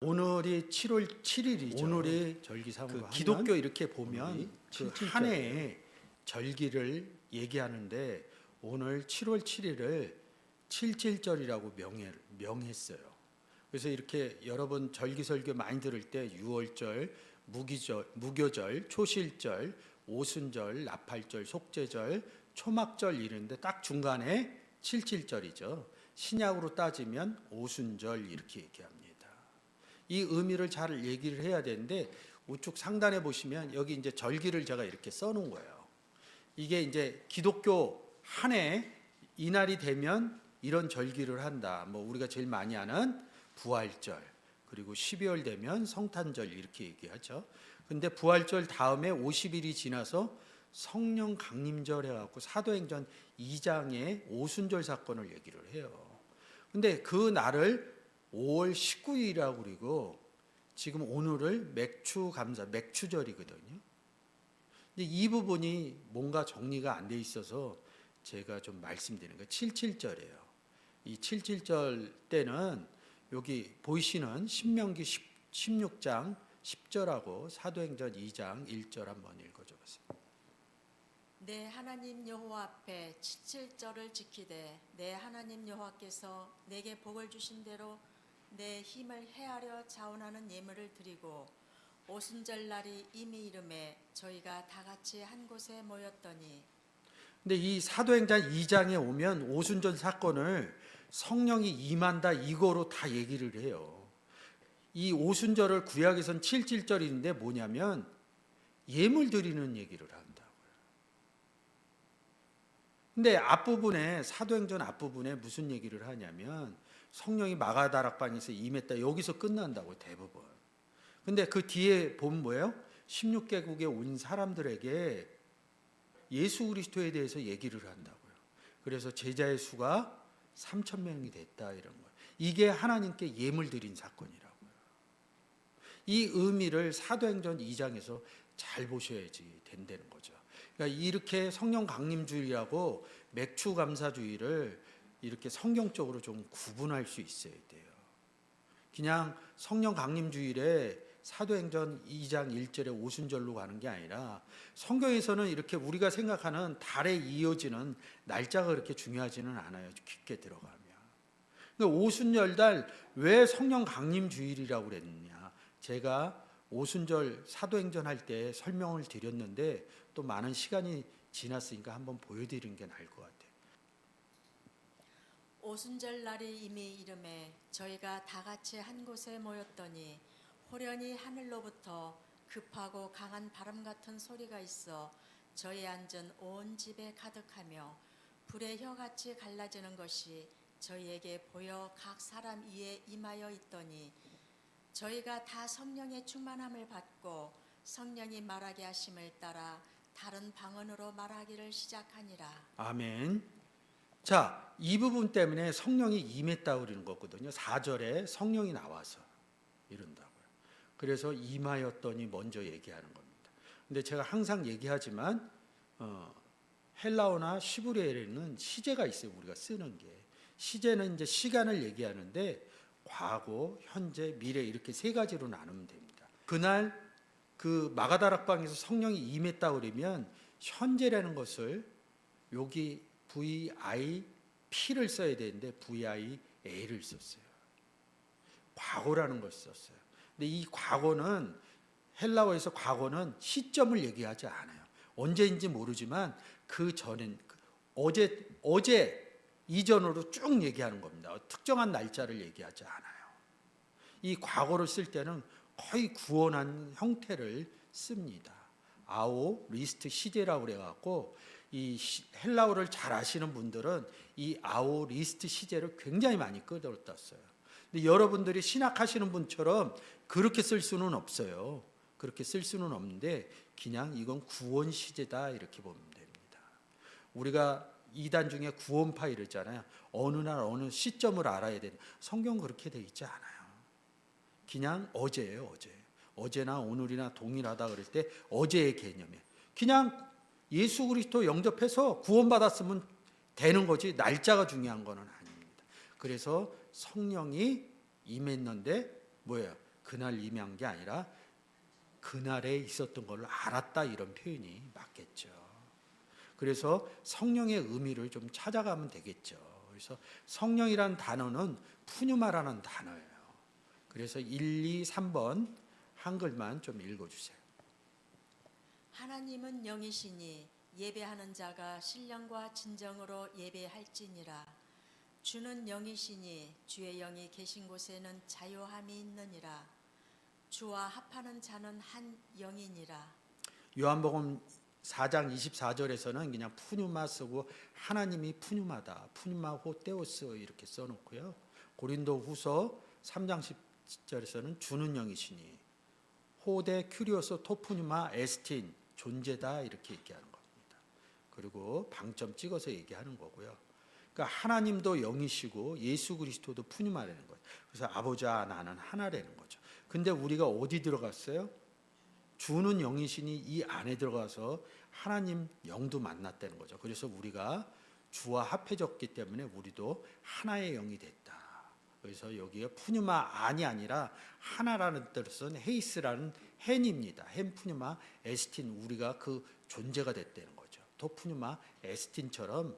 오늘이 7월 7일이죠. 오늘이 절기상으로 기독교 이렇게 보면 그 한 해의 절기를 얘기하는데 오늘 7월 7일을 칠칠절이라고 명했어요. 그래서 이렇게 여러분 절기설교 많이 들을 때 유월절, 무교절, 초실절, 오순절, 나팔절, 속죄절, 초막절 이런데 딱 중간에 칠칠절이죠. 신약으로 따지면 오순절 이렇게 얘기합니다. 이 의미를 잘 얘기를 해야 되는데 우측 상단에 보시면 여기 이제 절기를 제가 이렇게 써놓은 거예요. 이게 이제 기독교 한 해 이날이 되면 이런 절기를 한다. 뭐 우리가 제일 많이 아는 부활절, 그리고 12월 되면 성탄절 이렇게 얘기하죠. 근데 부활절 다음에 50일이 지나서 성령 강림절 해갖고 사도행전 2장의 오순절 사건을 얘기를 해요. 근데 그 날을 5월 19일이라고 그리고 지금 오늘을 맥추절이거든요. 근데 이 부분이 뭔가 정리가 안 돼 있어서 제가 좀 말씀드리는 거예요. 칠칠절이에요. 이 칠칠절 때는 여기 보이시는 신명기 16장 10절하고 사도행전 2장 1절 한번 읽어줘 보세요. 내 하나님 여호와 앞에 칠칠절을 지키되 내 하나님 여호와께서 내게 복을 주신 대로 내 힘을 헤아려 자원하는 예물을 드리고 오순절 날이 이미 이름에 저희가 다 같이 한 곳에 모였더니. 근데 이 사도행전 2장에 오면 오순절 사건을 성령이 임한다 이거로 다 얘기를 해요. 이 오순절을 구약에선 칠칠절인데 뭐냐면 예물 드리는 얘기를 한다고요. 근데 앞부분에 사도행전 앞부분에 무슨 얘기를 하냐면 성령이 마가다락방에서 임했다 여기서 끝난다고 대부분. 근데 그 뒤에 보면 뭐예요? 16개국에 온 사람들에게 예수 그리스도에 대해서 얘기를 한다고요. 그래서 제자의 수가 3,000명이 됐다 이런 거예요. 이게 하나님께 예물 드린 사건이라고요. 이 의미를 사도행전 2장에서 잘 보셔야지 된다는 거죠. 그러니까 이렇게 성령 강림주의하고 맥추감사주의를 이렇게 성경적으로 좀 구분할 수 있어야 돼요. 그냥 성령 강림주일에 사도행전 2장 1절에 오순절로 가는 게 아니라 성경에서는 이렇게 우리가 생각하는 달에 이어지는 날짜가 그렇게 중요하지는 않아요. 깊게 들어가면. 그러니까 오순절날 왜 성령 강림주일이라고 그랬느냐. 제가 오순절 사도행전 할 때 설명을 드렸는데 또 많은 시간이 지났으니까 한번 보여드리는 게 나을 것 같아요. 오순절 날이 이미 이름에 저희가 다 같이 한 곳에 모였더니 호련히 하늘로부터 급하고 강한 바람 같은 소리가 있어 저희 앉은 온 집에 가득하며 불의 혀같이 갈라지는 것이 저희에게 보여 각 사람 위에 임하여 있더니 저희가 다 성령의 충만함을 받고 성령이 말하게 하심을 따라 다른 방언으로 말하기를 시작하니라. 아멘. 자, 이 부분 때문에 성령이 임했다고 그러는 거거든요. 4절에 성령이 나와서 이런다고요. 그래서 임하였더니 먼저 얘기하는 겁니다. 근데 제가 항상 얘기하지만 헬라어나 시브리어에는 시제가 있어요. 우리가 쓰는 게. 시제는 이제 시간을 얘기하는데 과거, 현재, 미래 이렇게 세 가지로 나누면 됩니다. 그날 그 마가다락방에서 성령이 임했다고 그러면 현재라는 것을 여기 VIP를 써야 되는데 VIA를 썼어요. 과거라는 걸 썼어요. 근데 이 과거는 헬라어에서 과거는 시점을 얘기하지 않아요. 언제인지 모르지만 그 전엔 어제 이전으로 쭉 얘기하는 겁니다. 특정한 날짜를 얘기하지 않아요. 이 과거를 쓸 때는 거의 구원한 형태를 씁니다. 아오 리스트 시제라고 그래갖고 이 헬라어를 잘 아시는 분들은 이 아오 리스트 시제를 굉장히 많이 끌어다 써요. 근데 여러분들이 신학하시는 분처럼 그렇게 쓸 수는 없어요. 그렇게 쓸 수는 없는데 그냥 이건 구원 시제다 이렇게 보면 됩니다. 우리가 이단 중에 구원파 이러잖아요. 어느 날 어느 시점을 알아야 되는 성경 그렇게 돼 있지 않아요. 그냥 어제예요. 어제나 오늘이나 동일하다 그럴 때 어제의 개념이에요. 그냥 예수 그리스도 영접해서 구원받았으면 되는 거지 날짜가 중요한 거는 아닙니다. 그래서 성령이 임했는데 뭐예요? 그날 임한 게 아니라 그날에 있었던 걸 알았다, 이런 표현이 맞겠죠. 그래서 성령의 의미를 좀 찾아가면 되겠죠. 그래서 성령이라는 단어는 푸뉴마라는 단어예요. 그래서 1, 2, 3번 한글만 좀 읽어주세요. 하나님은 영이시니 예배하는 자가 신령과 진정으로 예배할지니라. 주는 영이시니 주의 영이 계신 곳에는 자유함이 있느니라. 주와 합하는 자는 한 영이니라. 요한복음 4장 24절에서는 그냥 푸뉴마 쓰고 하나님이 푸뉴마다, 푸뉴마 호테오스 이렇게 써놓고요. 고린도 후서 3장 10절에서는 주는 영이시니 호데 큐리오스 토푸뉴마 에스틴 존재다, 이렇게 얘기하는 겁니다. 그리고 방점 찍어서 얘기하는 거고요. 그러니까 하나님도 영이시고 예수 그리스도도 푸뉴마라는 거예요. 그래서 아버지와 나는 하나라는 거죠. 근데 우리가 어디 들어갔어요? 주는 영이시니 이 안에 들어가서 하나님 영도 만났다는 거죠. 그래서 우리가 주와 합해졌기 때문에 우리도 하나의 영이 됐다. 그래서 여기에 푸뉴마 안이 아니라 하나라는 뜻은 헤이스라는 헨입니다. 헨 푸뉴마 에스틴, 우리가 그 존재가 됐다는 거죠. 토푸뉴마 에스틴처럼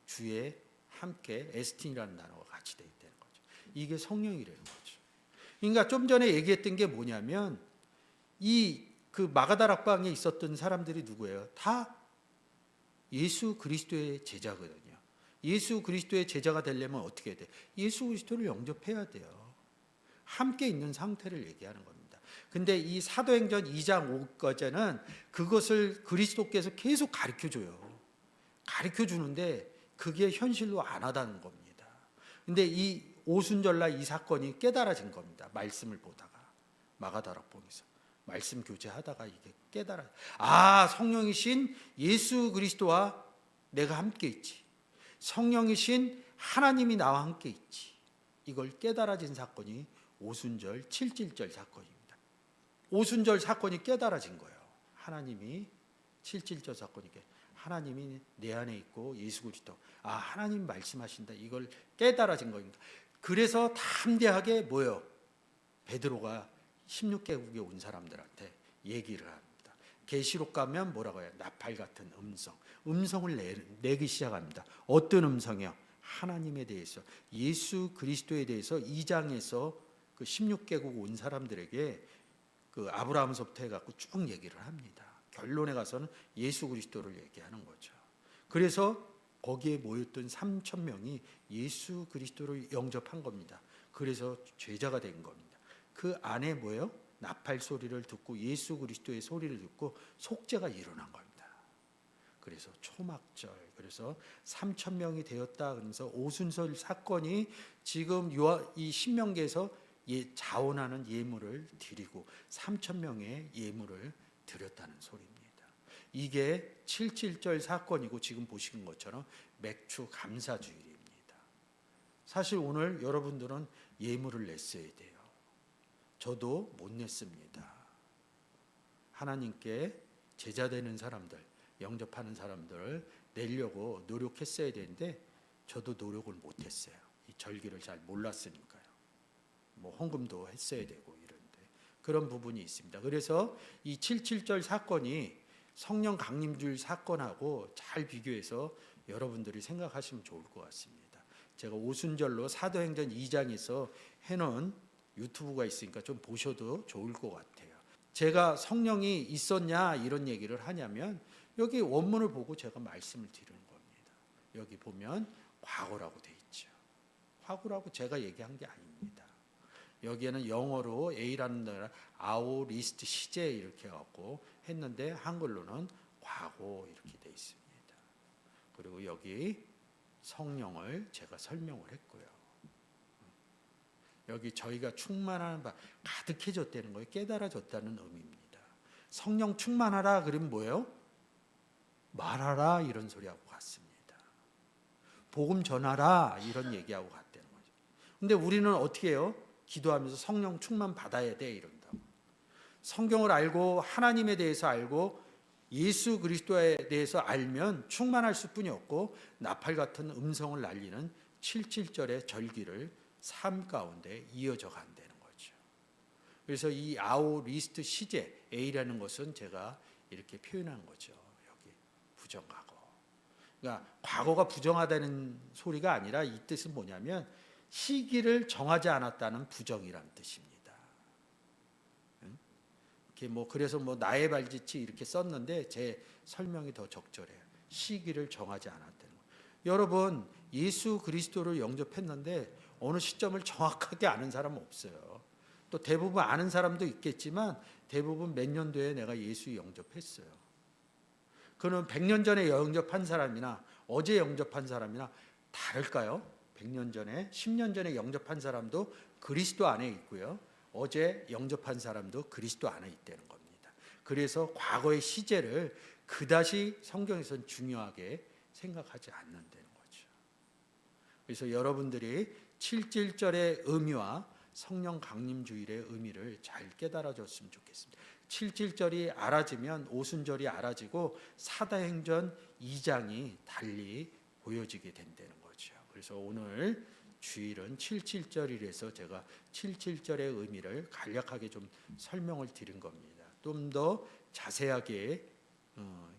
주에 함께 에스틴이라는 단어가 같이 되어 있다는 거죠. 이게 성령이라는 거죠. 그러니까 좀 전에 얘기했던 게 뭐냐면 그 마가다락방에 있었던 사람들이 누구예요? 다 예수 그리스도의 제자거든요. 예수 그리스도의 제자가 되려면 어떻게 해야 돼? 예수 그리스도를 영접해야 돼요. 함께 있는 상태를 얘기하는 겁니다. 근데 이 사도행전 2장 5절은 그것을 그리스도께서 계속 가르쳐줘요. 가르쳐주는데 그게 현실로 안 하다는 겁니다. 근데 이 오순절날 이 사건이 깨달아진 겁니다. 말씀을 보다가 마가다락방에서 말씀 교제하다가 이게 깨달아. 성령이신 예수 그리스도와 내가 함께 있지. 성령이신 하나님이 나와 함께 있지. 이걸 깨달아진 사건이 오순절 7.7절 사건입니다. 오순절 사건이 깨달아진 거예요. 하나님이 7.7절 사건이 하나님이 내 안에 있고 예수 그리스도, 하나님 말씀하신다, 이걸 깨달아진 겁니다. 그래서 담대하게 뭐요? 베드로가 16개국에 온 사람들한테 얘기를 합니다. 계시록 가면 뭐라고 해요? 나팔 같은 음성을 내기 시작합니다. 어떤 음성이요? 하나님에 대해서, 예수 그리스도에 대해서 2장에서 그 16개국 온 사람들에게 그 아브라함서부터 해갖고 쭉 얘기를 합니다. 결론에 가서는 예수 그리스도를 얘기하는 거죠. 그래서 거기에 모였던 3,000명이 예수 그리스도를 영접한 겁니다. 그래서 제자가 된 겁니다. 그 안에 뭐예요? 나팔 소리를 듣고 예수 그리스도의 소리를 듣고 속죄가 일어난 겁니다. 그래서 초막절, 그래서 3,000명이 되었다. 그러면서 오순절 사건이 지금 이 신명기에서 자원하는 예물을 드리고 3,000명의 예물을 드렸다는 소리입니다. 이게 7.7절 사건이고 지금 보시는 것처럼 맥주 감사주일입니다. 사실 오늘 여러분들은 예물을 냈어야 돼요. 저도 못 냈습니다. 하나님께 제자되는 사람들, 영접하는 사람들을 내려고 노력했어야 되는데 저도 노력을 못했어요. 이 절기를 잘 몰랐으니까요. 헌금도 했어야 되고 이런데 그런 부분이 있습니다. 그래서 이 7.7절 사건이 성령 강림주일 사건하고 잘 비교해서 여러분들이 생각하시면 좋을 것 같습니다. 제가 오순절로 사도행전 2장에서 해놓은 유튜브가 있으니까 좀 보셔도 좋을 것 같아요. 제가 성령이 있었냐 이런 얘기를 하냐면 여기 원문을 보고 제가 말씀을 드리는 겁니다. 여기 보면 과거라고 돼 있죠. 과거라고 제가 얘기한 게 아닙니다. 여기에는 영어로 A라는 단어가 아오리스트 시제 이렇게 갖고 했는데 한글로는 과거 이렇게 돼 있습니다. 그리고 여기 성령을 제가 설명을 했고요. 여기 저희가 충만한 바 가득해졌다는 거예요. 깨달아졌다는 의미입니다. 성령 충만하라 그러면 뭐예요? 말하라 이런 소리하고 같습니다. 복음 전하라 이런 얘기하고 같다는 거죠. 근데 우리는 어떻게 해요? 기도하면서 성령 충만 받아야 돼 이런다고. 성경을 알고 하나님에 대해서 알고 예수 그리스도에 대해서 알면 충만할 수뿐이 없고 나팔 같은 음성을 날리는 7.7절의 절기를 삶 가운데 이어져 간다는 거죠. 그래서 이 아오리스트 시제 A라는 것은 제가 이렇게 표현한 거죠. 여기 부정하고. 그러니까 과거가 부정하다는 소리가 아니라 이 뜻은 뭐냐면 시기를 정하지 않았다는 부정이란 뜻입니다. 이렇게 뭐 그래서 뭐 나의 발짓이 이렇게 썼는데 제 설명이 더 적절해요. 시기를 정하지 않았다는 거. 여러분 예수 그리스도를 영접했는데 어느 시점을 정확하게 아는 사람은 없어요. 또 대부분 아는 사람도 있겠지만 대부분 몇 년도에 내가 예수 영접했어요. 그는 100년 전에 영접한 사람이나 어제 영접한 사람이나 다를까요? 100년 전에 10년 전에 영접한 사람도 그리스도 안에 있고요. 어제 영접한 사람도 그리스도 안에 있다는 겁니다. 그래서 과거의 시제를 그다지 성경에서는 중요하게 생각하지 않는다는 거죠. 그래서 여러분들이 7.7절의 의미와 성령 강림 주일의 의미를 잘 깨달아줬으면 좋겠습니다. 7.7절이 알아지면 오순절이 알아지고 사도행전 2장이 달리 보여지게 된다는 거죠. 그래서 오늘 주일은 7.7절이라서 제가 7.7절의 의미를 간략하게 좀 설명을 드린 겁니다. 좀 더 자세하게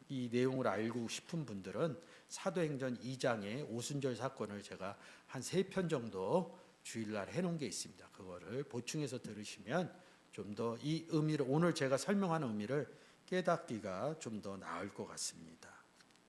이 내용을 알고 싶은 분들은 사도행전 2장의 오순절 사건을 제가 한 3편 정도 주일날 해놓은 게 있습니다. 그거를 보충해서 들으시면 좀 더 이 의미를 오늘 제가 설명하는 의미를 깨닫기가 좀 더 나을 것 같습니다.